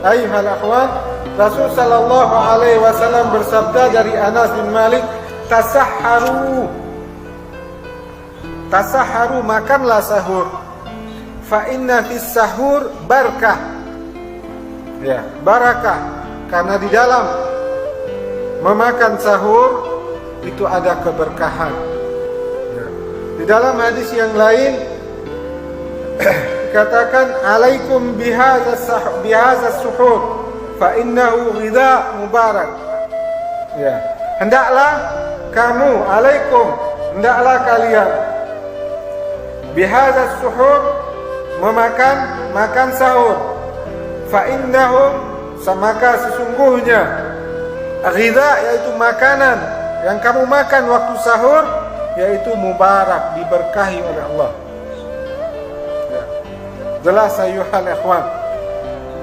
Ayuhal akhwan, Rasul sallallahu alaihi wasallam bersabda dari Anas bin Malik, tasahharu. Tasahharu, makanlah sahur. Fa inna fis sahur barakah. Ya, barakah, karena di dalam memakan sahur itu ada keberkahan. Ya. Di dalam hadis yang lain katakan alaikum bihadza suhur fa innahu ghidha mubarak. Ya, hendaklah kamu, alaikum, hendaklah kalian bihadza suhur, makan sahur, fa innahu, maka sesungguhnya ghidha, yaitu makanan yang kamu makan waktu sahur, yaitu mubarak, diberkahi oleh Allah. Ya. Jelas ayuhal ikhwan,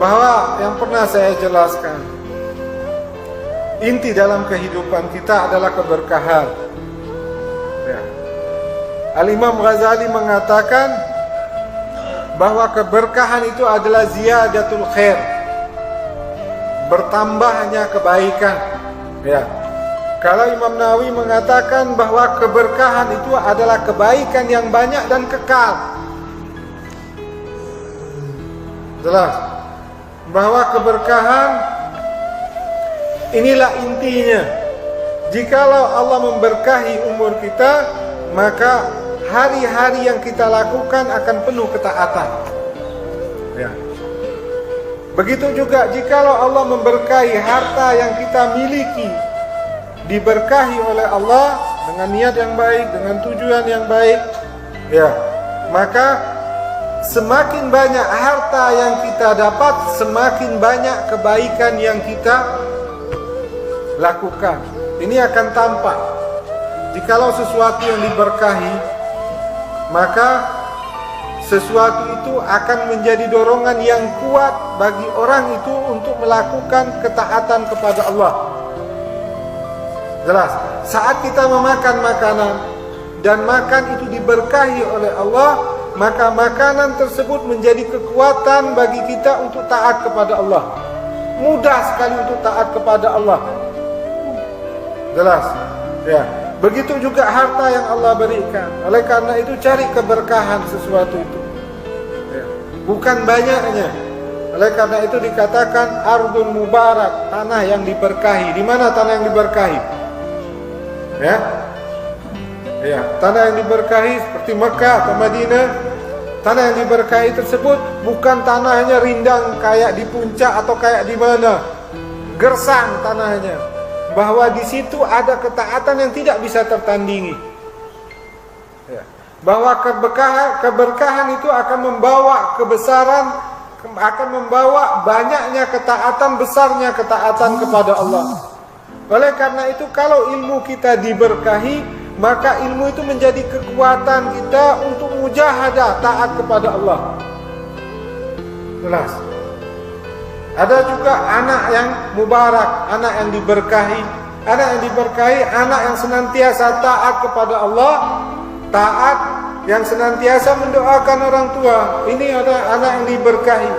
bahwa yang pernah saya jelaskan, inti dalam kehidupan kita adalah keberkahan. Ya. Al-Imam Ghazali mengatakan bahwa keberkahan itu adalah ziyadatul khair, bertambahnya kebaikan. Ya. Kalau Imam Nawawi mengatakan bahwa keberkahan itu adalah kebaikan yang banyak dan kekal. Jelas bahwa keberkahan inilah intinya. Jikalau Allah memberkahi umur kita, maka hari-hari yang kita lakukan akan penuh ketaatan. Ya. Begitu juga jikalau Allah memberkahi harta yang kita miliki, diberkahi oleh Allah dengan niat yang baik, dengan tujuan yang baik, ya, maka semakin banyak harta yang kita dapat, semakin banyak kebaikan yang kita lakukan. Ini akan tampak. Jikalau sesuatu yang diberkahi, maka sesuatu itu akan menjadi dorongan yang kuat bagi orang itu untuk melakukan ketaatan kepada Allah. Jelas, saat kita memakan makanan dan makan itu diberkahi oleh Allah, maka makanan tersebut menjadi kekuatan bagi kita untuk taat kepada Allah. Mudah sekali untuk taat kepada Allah. Jelas, ya. Begitu juga harta yang Allah berikan. Oleh karena itu cari keberkahan sesuatu itu, ya. Bukan banyaknya. Oleh karena itu dikatakan ardun mubarak, tanah yang diberkahi. Di mana tanah yang diberkahi? Ya, ya, tanah yang diberkahi seperti Mekah atau Madinah. Tanah yang diberkahi tersebut bukan tanahnya rindang kayak di puncak atau kayak di mana, gersang tanahnya, bahwa di situ ada ketaatan yang tidak bisa tertandingi. Ya. Bahwa keberkahan itu akan membawa kebesaran, akan membawa banyaknya ketaatan, besarnya ketaatan kepada Allah. Oleh karena itu kalau ilmu kita diberkahi, maka ilmu itu menjadi kekuatan kita untuk mujahadah taat kepada Allah. Jelas. Ada juga anak yang mubarak, anak yang diberkahi. Anak yang diberkahi, anak yang senantiasa taat kepada Allah, taat yang senantiasa mendoakan orang tua. Ini ada anak yang diberkahi.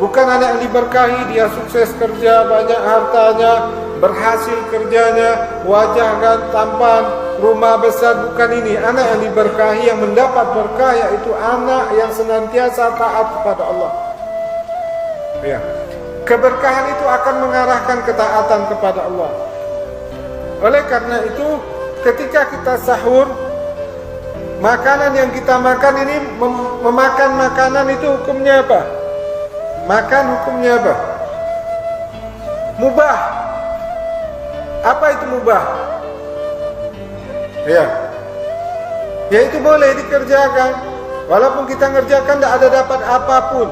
Bukan anak yang diberkahi dia sukses kerja, banyak hartanya, berhasil kerjanya, wajah tampan, rumah besar. Bukan ini. Anak yang diberkahi, yang mendapat berkah, yaitu anak yang senantiasa taat kepada Allah. Ya. Keberkahan itu akan mengarahkan ketaatan kepada Allah. Oleh karena itu, ketika kita sahur, makanan yang kita makan ini, memakan makanan itu hukumnya apa? Makan hukumnya apa? Mubah. Apa itu mubah? Ya, yaitu boleh dikerjakan, walaupun kita ngerjakan tidak ada dapat apapun,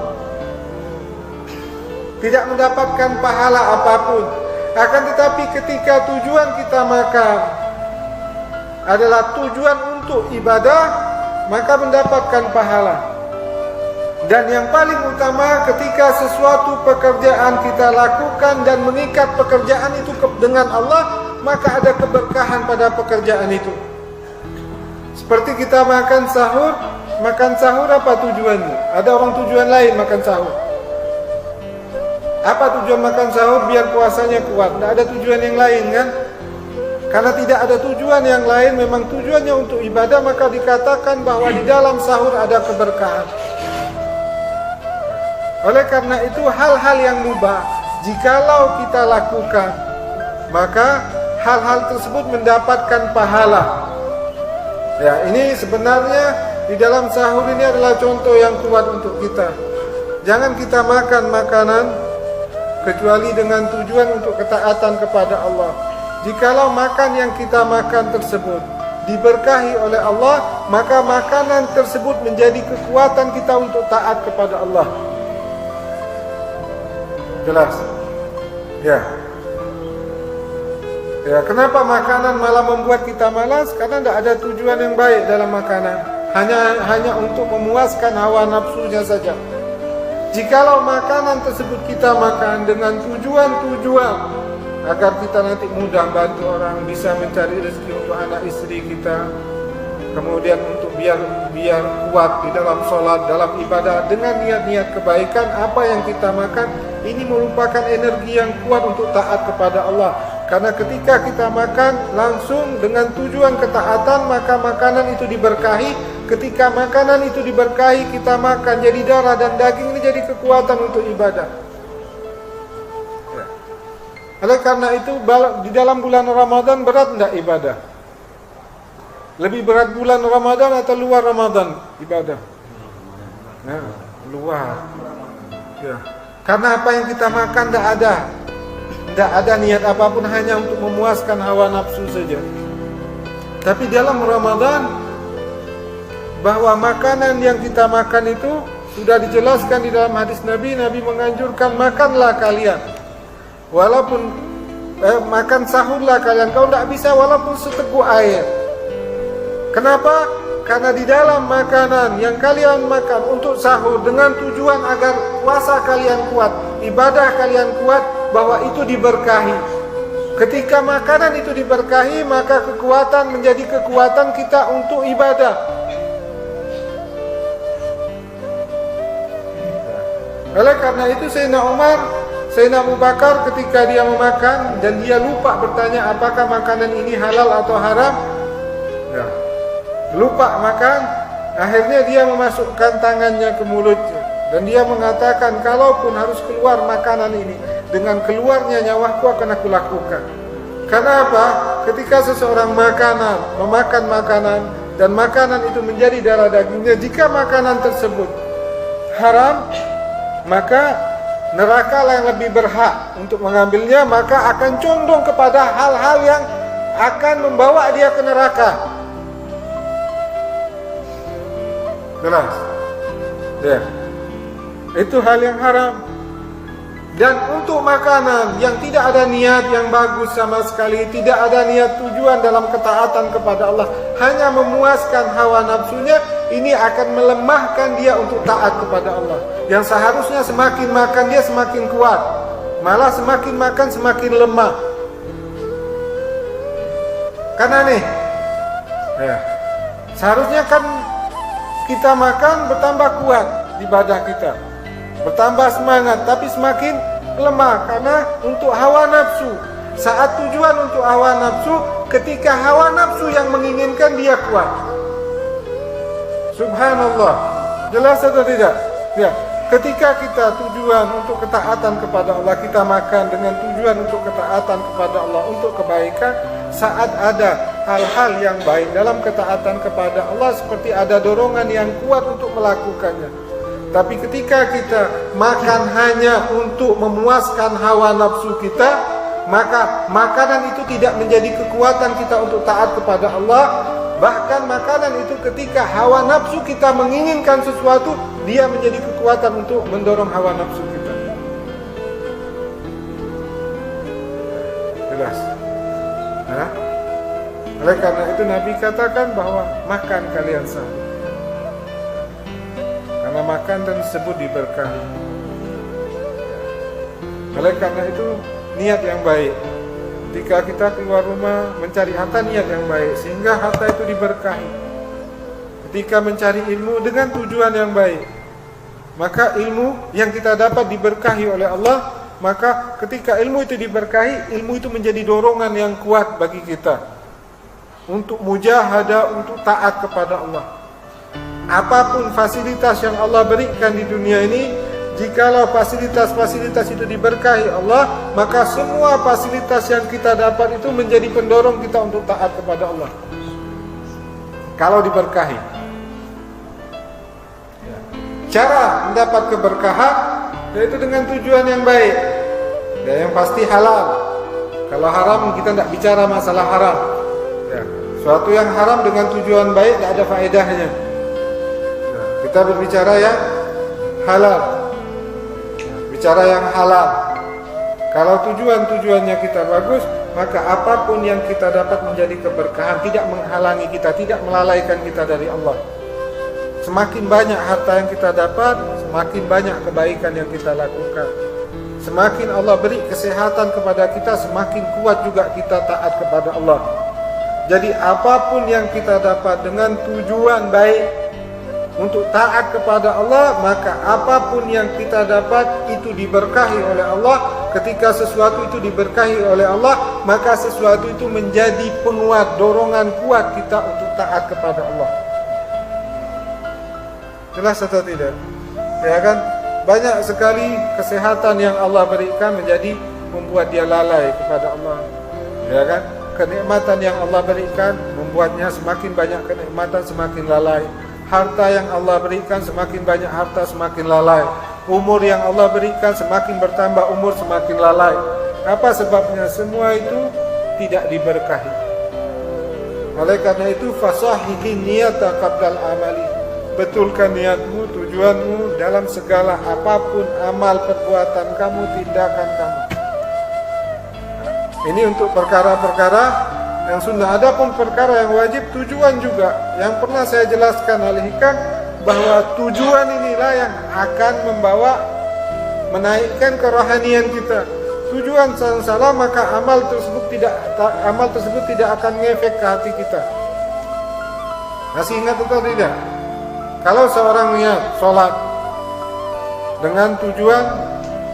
tidak mendapatkan pahala apapun. Akan tetapi ketika tujuan kita makan adalah tujuan untuk ibadah, maka mendapatkan pahala. Dan yang paling utama, ketika sesuatu pekerjaan kita lakukan dan mengikat pekerjaan itu dengan Allah, maka ada keberkahan pada pekerjaan itu. Seperti kita makan sahur apa tujuannya? Ada orang tujuan lain makan sahur. Apa tujuan makan sahur? Biar puasanya kuat. Tidak ada tujuan yang lain kan? Karena tidak ada tujuan yang lain, memang tujuannya untuk ibadah, maka dikatakan bahwa di dalam sahur ada keberkahan. Oleh karena itu hal-hal yang mubah, jikalau kita lakukan, maka hal-hal tersebut mendapatkan pahala. Ya, ini sebenarnya di dalam sahur ini adalah contoh yang kuat untuk kita. Jangan kita makan makanan kecuali dengan tujuan untuk ketaatan kepada Allah. Jikalau makan yang kita makan tersebut diberkahi oleh Allah, maka makanan tersebut menjadi kekuatan kita untuk taat kepada Allah. Jelas? Ya. Ya, kenapa makanan malah membuat kita malas? Karena tidak ada tujuan yang baik dalam makanan. Hanya untuk memuaskan hawa nafsunya saja. Jikalau makanan tersebut kita makan dengan tujuan-tujuan agar kita nanti mudah bantu orang, bisa mencari rezeki untuk anak istri kita, kemudian untuk biar kuat di dalam sholat, dalam ibadah, dengan niat-niat kebaikan, apa yang kita makan ini merupakan energi yang kuat untuk taat kepada Allah. Karena ketika kita makan langsung dengan tujuan ketaatan, maka makanan itu diberkahi. Ketika makanan itu diberkahi, kita makan jadi darah dan daging, ini jadi kekuatan untuk ibadah. Oleh karena itu di dalam bulan Ramadan berat tidak ibadah? Lebih berat bulan Ramadan atau luar Ramadan ibadah? Nah, luar. Ya. Karena apa yang kita makan tidak ada niat apapun, hanya untuk memuaskan hawa nafsu saja. Tapi dalam Ramadan, bahwa makanan yang kita makan itu sudah dijelaskan di dalam hadis Nabi menganjurkan, makanlah kalian. Walaupun makan sahurlah kalian, kalau tidak bisa walaupun seteguk air. Kenapa? Karena di dalam makanan yang kalian makan untuk sahur dengan tujuan agar puasa kalian kuat, ibadah kalian kuat, bahwa itu diberkahi. Ketika makanan itu diberkahi, maka kekuatan menjadi kekuatan kita untuk ibadah. Oleh karena itu Sayyidina Abu Bakar ketika dia memakan dan dia lupa bertanya apakah makanan ini halal atau haram, ya, lupa makan, akhirnya dia memasukkan tangannya ke mulutnya dan dia mengatakan, kalaupun harus keluar makanan ini, dengan keluarnya nyawaku akan aku lakukan. Karena apa? Ketika seseorang memakan makanan dan makanan itu menjadi darah dagingnya, jika makanan tersebut haram, maka neraka lah yang lebih berhak untuk mengambilnya, maka akan condong kepada hal-hal yang akan membawa dia ke neraka. Jelas? Ya. Itu hal yang haram. Dan untuk makanan yang tidak ada niat yang bagus sama sekali, tidak ada niat tujuan dalam ketaatan kepada Allah, hanya memuaskan hawa nafsunya, ini akan melemahkan dia untuk taat kepada Allah. Yang seharusnya semakin makan dia semakin kuat, malah semakin makan semakin lemah. Karena nih, ya, seharusnya kan kita makan bertambah kuat ibadah kita, bertambah semangat, tapi semakin lemah karena untuk hawa nafsu. Saat tujuan untuk hawa nafsu, ketika hawa nafsu yang menginginkan dia kuat. Subhanallah. Jelas atau tidak? Ya. Ketika kita tujuan untuk ketaatan kepada Allah, kita makan dengan tujuan untuk ketaatan kepada Allah, untuk kebaikan. Saat ada hal-hal yang baik dalam ketaatan kepada Allah, seperti ada dorongan yang kuat untuk melakukannya. Tapi ketika kita makan hanya untuk memuaskan hawa nafsu kita, maka makanan itu tidak menjadi kekuatan kita untuk taat kepada Allah. Bahkan makanan itu ketika hawa nafsu kita menginginkan sesuatu, dia menjadi kekuatan untuk mendorong hawa nafsu kita. Jelas? Nah, oleh karena itu Nabi katakan bahwa makan kalian sahur. Karena makan tersebut diberkahi. Oleh karena itu niat yang baik. Ketika kita keluar rumah mencari harta, niat yang baik sehingga harta itu diberkahi. Ketika mencari ilmu dengan tujuan yang baik, maka ilmu yang kita dapat diberkahi oleh Allah, maka ketika ilmu itu diberkahi, ilmu itu menjadi dorongan yang kuat bagi kita untuk mujahadah, untuk taat kepada Allah. Apapun fasilitas yang Allah berikan di dunia ini, jikalau fasilitas-fasilitas itu diberkahi Allah, maka semua fasilitas yang kita dapat itu menjadi pendorong kita untuk taat kepada Allah. Kalau diberkahi. Cara mendapat keberkahan yaitu dengan tujuan yang baik dan yang pasti halal. Kalau haram kita tidak bicara masalah haram. Suatu yang haram dengan tujuan baik tidak ada faedahnya. Kita berbicara yang halal, bicara yang halal. Kalau tujuannya kita bagus, maka apapun yang kita dapat menjadi keberkahan, tidak menghalangi kita, tidak melalaikan kita dari Allah. Semakin banyak harta yang kita dapat, semakin banyak kebaikan yang kita lakukan. Semakin Allah beri kesehatan kepada kita, semakin kuat juga kita taat kepada Allah. Jadi apapun yang kita dapat dengan tujuan baik untuk taat kepada Allah, maka apapun yang kita dapat itu diberkahi oleh Allah. Ketika sesuatu itu diberkahi oleh Allah, maka sesuatu itu menjadi penguat, dorongan kuat kita untuk taat kepada Allah. Jelas atau tidak? Ya kan? Banyak sekali kesehatan yang Allah berikan menjadi membuat dia lalai kepada Allah. Ya kan? Kenikmatan yang Allah berikan membuatnya semakin banyak kenikmatan, semakin lalai. Harta yang Allah berikan, semakin banyak harta, semakin lalai. Umur yang Allah berikan, semakin bertambah umur, semakin lalai. Apa sebabnya? Semua itu tidak diberkahi. Oleh karena itu, fasahihin niyata qabdal amali. Betulkan niatmu, tujuanmu dalam segala apapun amal perbuatan kamu, tindakan kamu. Ini untuk perkara-perkara yang sunnah. Adapun perkara yang wajib, tujuan juga. Yang pernah saya jelaskan alihkan bahwa tujuan inilah yang akan membawa menaikkan kerohanian kita. Tujuan salah, maka amal tersebut tidak akan ngefek ke hati kita. Masih ingat atau tidak? Kalau seorang niat sholat dengan tujuan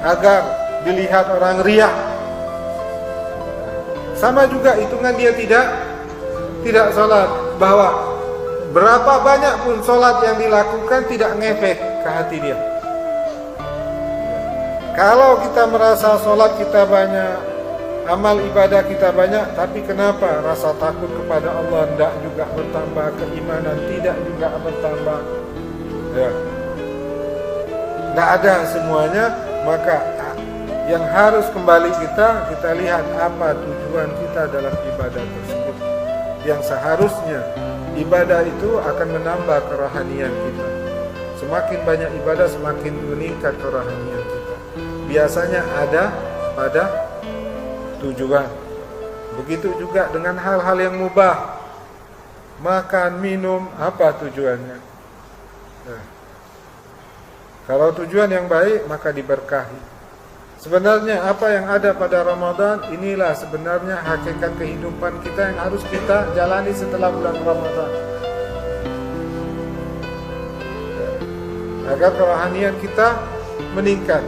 agar dilihat orang riya, sama juga hitungan dia tidak sholat. Bahwa berapa banyak pun sholat yang dilakukan tidak ngefek ke hati dia. Kalau kita merasa sholat kita banyak, amal ibadah kita banyak, tapi kenapa rasa takut kepada Allah tidak juga bertambah, keimanan tidak juga bertambah, ya, tidak ada semuanya. Maka yang harus kembali kita lihat apa tujuan kita dalam ibadah tersebut. Yang seharusnya ibadah itu akan menambah kerohanian kita. Semakin banyak ibadah, semakin meningkat kerohanian kita. Biasanya ada pada tujuan. Begitu juga dengan hal-hal yang mubah. Makan, minum, apa tujuannya? Nah, kalau tujuan yang baik, maka diberkahi. Sebenarnya apa yang ada pada Ramadan, inilah sebenarnya hakikat kehidupan kita yang harus kita jalani setelah bulan Ramadan. Agar kerohanian kita meningkat.